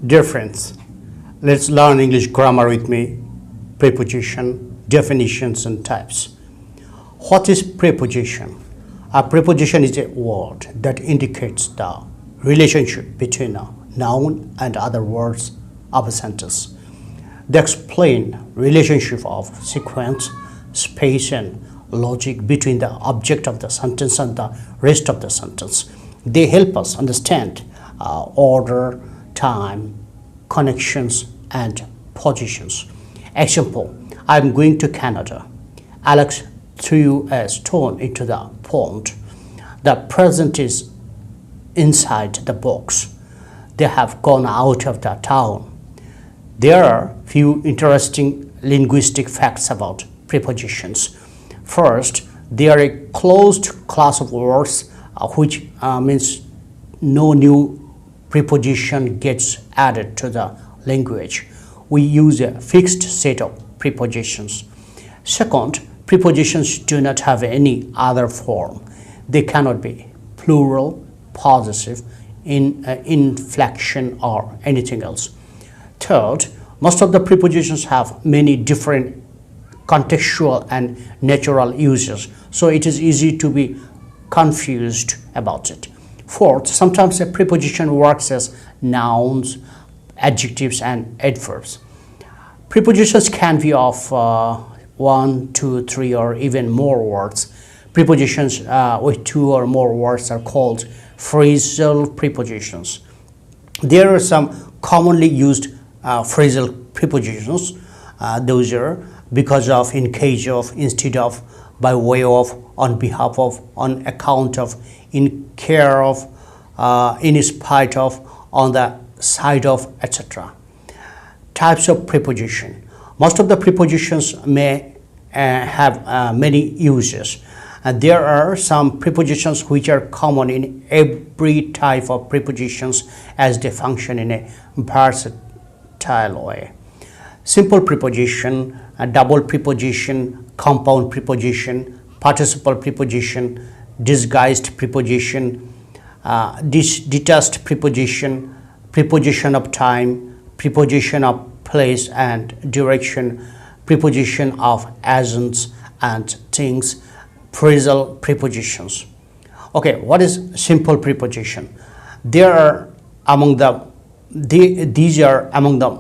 Dear friends, let's learn English grammar with me. Preposition, definitions and types. What is preposition? A preposition is a word that indicates the relationship between a noun and other words of a sentence. They explain relationship of sequence, space and logic between the object of the sentence and the rest of the sentence. They help us understand order, time, connections and positions. Example, I am going to Canada. Alex threw a stone into the pond. The present is inside the box. They have gone out of the town. There are few interesting linguistic facts about prepositions. First, they are a closed class of words, which means no new preposition gets added to the language. We use a fixed set of prepositions. Second, prepositions do not have any other form. They cannot be plural, possessive, inflection, or anything else. Third, most of the prepositions have many different contextual and natural uses, so it is easy to be confused about it. Fourth, sometimes a preposition works as nouns, adjectives, and adverbs. Prepositions can be of one, two, three, or even more words. Prepositions with two or more words are called phrasal prepositions. There are some commonly used phrasal prepositions. Those are because of, in case of, instead of, by way of, on behalf of, on account of, in care of, in spite of, on the side of, etc. Types of preposition. Most of the prepositions may have many uses. There are some prepositions which are common in every type of prepositions as they function in a versatile way. Simple preposition, double preposition, compound preposition, participle preposition, disguised preposition, detached preposition, preposition of time, preposition of place and direction, preposition of agents and things, phrasal prepositions. Okay, what is simple preposition? These are among the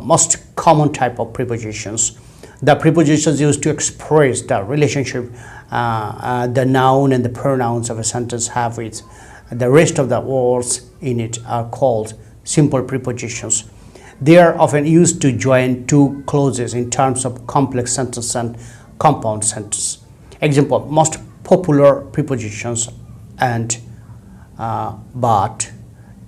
most common type of prepositions. The prepositions used to express the relationship the noun and the pronouns of a sentence have with the rest of the words in it are called simple prepositions. They are often used to join two clauses in terms of complex sentence and compound sentence. Example, most popular prepositions and, but,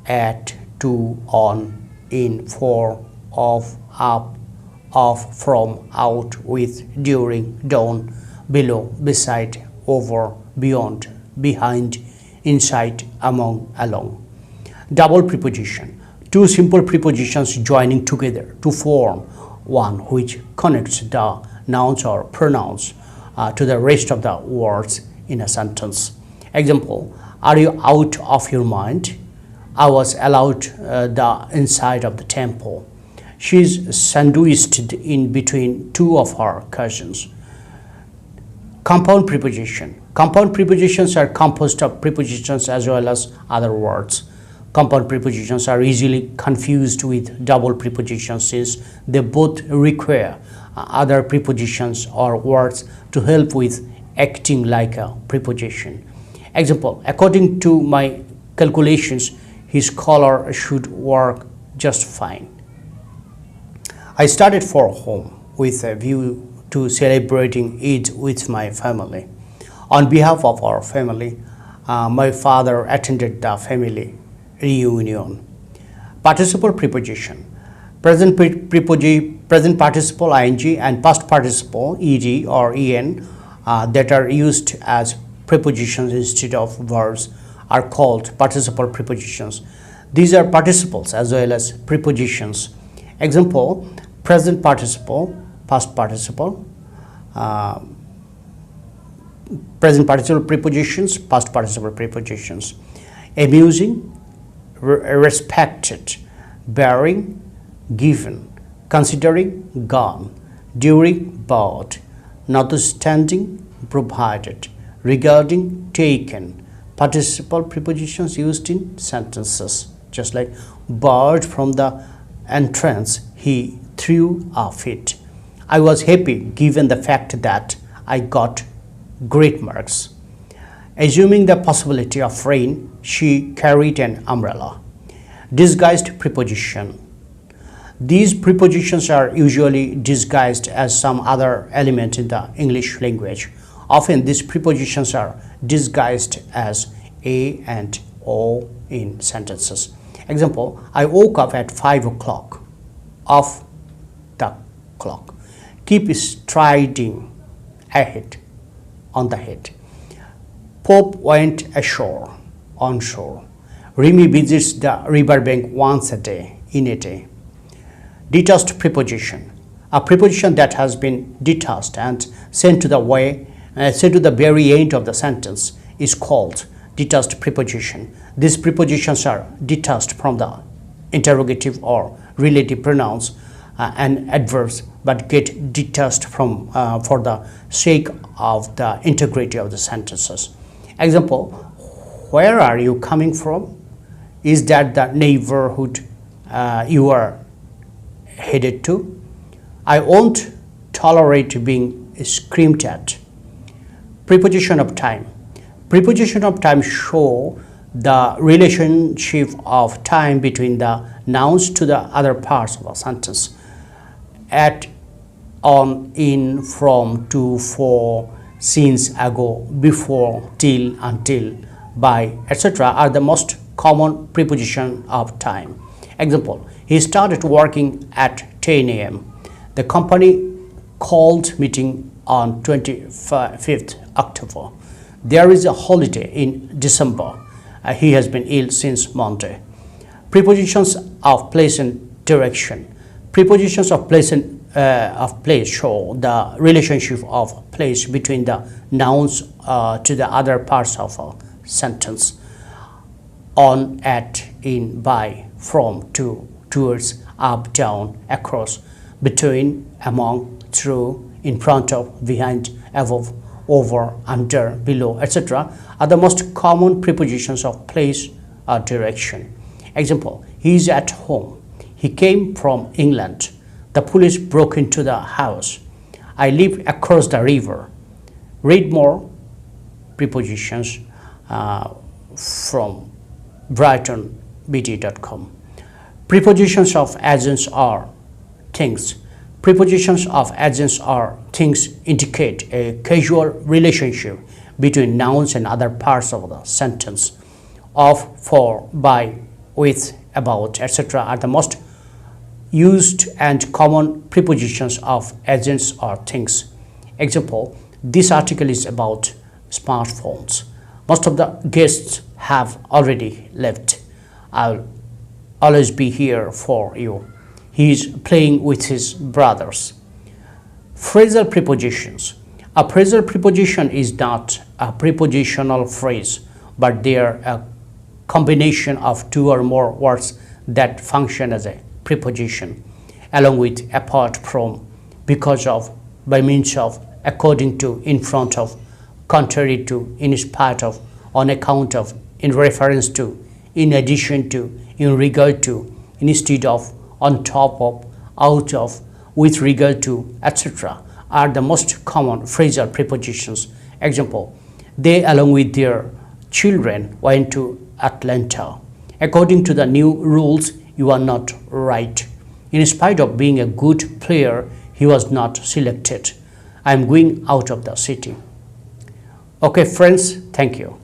at, to, on, in, for, of, up, from, out, with, during, down, below, beside, over, beyond, behind, inside, among, along. Double preposition. Two simple prepositions joining together to form one which connects the nouns or pronouns to the rest of the words in a sentence. Example, are you out of your mind? I was allowed the inside of the temple. She is sandwiched in between two of her cousins. Compound preposition. Compound prepositions are composed of prepositions as well as other words. Compound prepositions are easily confused with double prepositions since they both require other prepositions or words to help with acting like a preposition. Example, according to my calculations, his collar should work just fine. I started for home with a view to celebrating Eid with my family. On behalf of our family, my father attended the family reunion. Participle preposition. Present participle ing and past participle ed or en that are used as prepositions instead of verbs are called participle prepositions. These are participles as well as prepositions. Example, present participle, past participle, present participle prepositions, past participle prepositions. Amusing, respected, bearing, given, considering, gone, during, bought, notwithstanding, provided, regarding, taken. Participle prepositions used in sentences, just like barred from the entrance, he threw a fit. I was happy given the fact that I got great marks. Assuming the possibility of rain, she carried an umbrella. Disguised preposition. These prepositions are usually disguised as some other element in the English language. Often these prepositions are disguised as a and o in sentences. Example, I woke up at 5 o'clock. Off the clock. Keep striding ahead, on the head. Pope went ashore, on shore. Remy visits the riverbank once a day, in a day. Detached preposition. A preposition that has been detached and sent to the very end of the sentence is called detached preposition. These prepositions are detached from the interrogative or relative pronouns and adverbs, but get detached from for the sake of the integrity of the sentences. Example, where are you coming from? Is that the neighborhood you are headed to? I won't tolerate being screamed at. Preposition of time. Preposition of time show the relationship of time between the nouns to the other parts of a sentence. At, on, in, from, to, for, since, ago, before, till, until, by, etc. are the most common preposition of time. Example, he started working at 10 a.m. The company called meeting on 25th October. There is a holiday in December. He has been ill since Monday. Prepositions of place and direction. Prepositions of place show the relationship of place between the nouns to the other parts of a sentence. On, at, in, by, from, to, towards, up, down, across, between, among, through, in front of, behind, above, over, under, below, etc. are the most common prepositions of place or direction. Example, he is at home. He came from England. The police broke into the house. I live across the river. Read more prepositions from brightonbt.com. Prepositions of agents or things. Prepositions of agents or things indicate a causal relationship between nouns and other parts of the sentence. Of, for, by, with, about, etc. are the most used and common prepositions of agents or things. Example, this article is about smartphones. Most of the guests have already left. I'll always be here for you. He is playing with his brothers. Phrasal prepositions. A phrasal preposition is not a prepositional phrase, but they are a combination of two or more words that function as a preposition, along with, apart from, because of, by means of, according to, in front of, contrary to, in spite of, on account of, in reference to, in addition to, in regard to, instead of, on top of, out of, with regard to, etc. are the most common phrasal prepositions. Example, they along with their children went to Atlanta. According to the new rules, you are not right. In spite of being a good player, he was not selected. I am going out of the city. Okay friends, thank you.